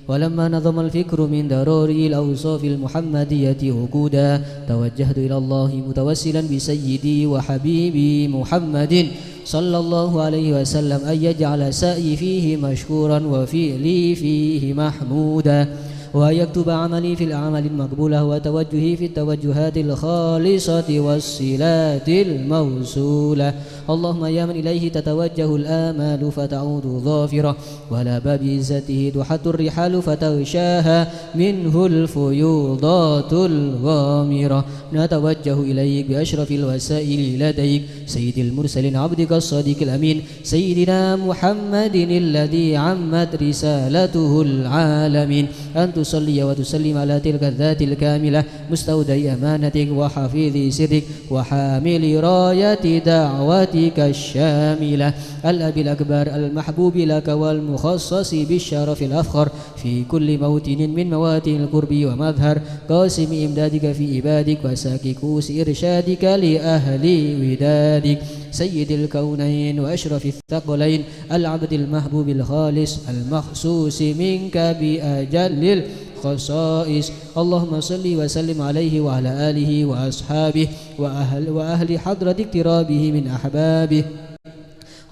ولما نظم الفكر من ضروري الأوصاف المحمدية عقودا توجهت إلى الله متوسلا بسيدي وحبيبي محمد صلى الله عليه وسلم أن يجعل سعي فيه مشكورا وفعلي فيه محمودا وأن يكتب عملي في الأعمال المقبولة وتوجهي في التوجهات الخالصة والصلات الموصولة. اللهم يا من إليه تتوجه الآمال فتعود ظافرة ولا باب عزته تحت الرحال فتغشاها منه الفيوضات الغامرة. نتوجه إليك بأشرف الوسائل لديك سيد المرسلين عبدك الصادق الأمين سيدنا محمد الذي عمت رسالته العالمين أن تصلي وتسلم على تلك الذات الكاملة مستودع أمانتك وحفيظ سرك وحامل راية دعوتك الشاملة الأب الأكبر المحبوب لك والمخصص بالشرف الأفخر في كل موطن من مواتن القرب ومظهر قاسم إمدادك في عبادك وساكي كوس إرشادك لأهل ودادك سيد الكونين وأشرف الثقلين العبد المحبوب الخالص المخصوص منك بأجل الخصائص. اللهم صل وسلم عليه وعلى آله وأصحابه وأهل حضرة اقترابه من أحبابه.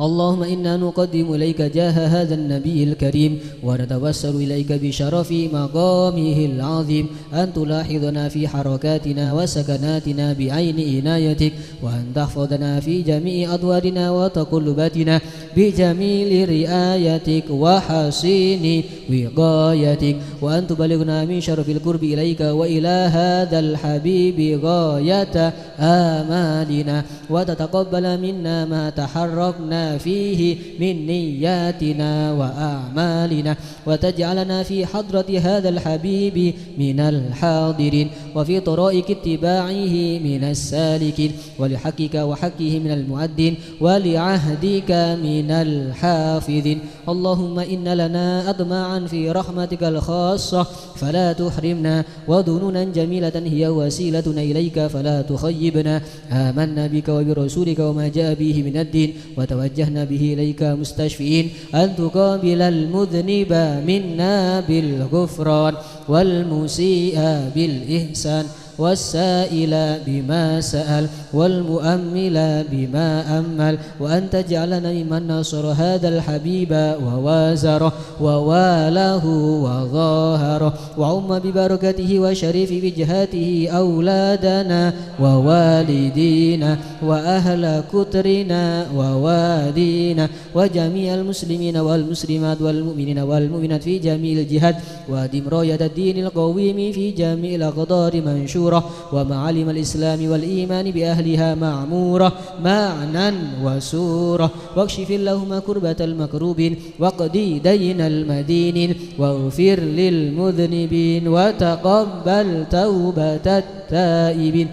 اللهم إنا نقدم إليك جاه هذا النبي الكريم ونتوسل إليك بشرف مقامه العظيم أن تلاحظنا في حركاتنا وسكناتنا بعين عنايتك وأن تحفظنا في جميع أدوارنا وتقلباتنا بجميل رعايتك وحسين وقايتك وأن تبلغنا من شرف القرب إليك وإلى هذا الحبيب غاية آمالنا وتتقبل منا ما تحركنا فيه من نياتنا وأعمالنا وتجعلنا في حضرة هذا الحبيب من الحاضرين وفي طرائق اتباعه من السالكين ولحقك وحقه من المؤدين ولعهدك من الحافظين. اللهم إن لنا أطماعا في رحمتك الخاصة فلا تحرمنا وظنونا جميلة هي وسيلتنا إليك فلا تخيبنا. آمنا بك وبرسولك وما جاء به من الدين وتوجهنا به إليك مستشفئين أن تقابل المذنب منا بالغفران والمسيء بالإحسان والسائل بما سأل والمؤمل بما أمل وأن تجعلنا ممن نصر هذا الحبيب ووازره وواله وظاهره وعم ببركته وشريف وجهاته أولادنا ووالدينا وأهل كترنا ووالدينا وجميع المسلمين والمسلمات والمؤمنين والمؤمنات في جميع الجهات وأدم راية الدين القويم في جميع الأقدار منشورة ومعالم الإسلام والإيمان بأهلها معمورة معنى وسورة واكشف اللهم كربة المكروبين واقضي دين المدينين واغفر للمذنبين وتقبل توبة التائبين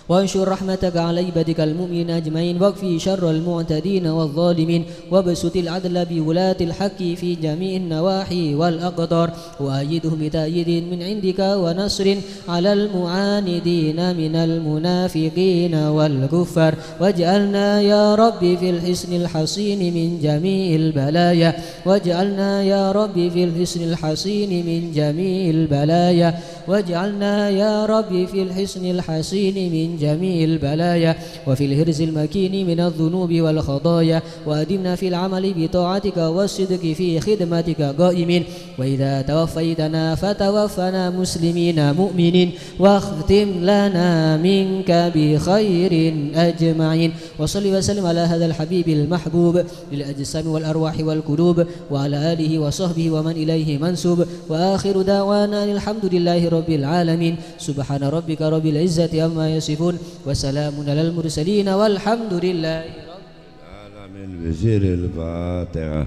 وانشر رحمتك على عبادك المؤمنين أجمعين واكفي شر المعتدين والظالمين وابسط العدل بولاة الحق في جميع النواحي والأقدار وأيدهم بتأييد من عندك ونصر على المعاندين من المنافقين والكفار واجعلنا يا رب في الحصن الحصين من جميع البلايا واجعلنا يا رب في الحصن الحصين من جميع البلايا واجعلنا يا رب في الحصن الحصين من جميع البلايا وفي الهرز المكين من الذنوب والخطايا وأدمنا في العمل بطاعتك والصدق في خدمتك قائمين وإذا توفيتنا فتوفنا مسلمين مؤمنين واختم لنا منك بخير أجمعين وصل وسلم على هذا الحبيب المحبوب للأجسام والأرواح والقلوب وعلى آله وصحبه ومن إليه منسوب وآخر دعوانا الحمد لله رب العالمين سبحان ربك رب العزة عما يصفون وسلام على المرسلين والحمد لله رب العالمين. بزير الفاتحة.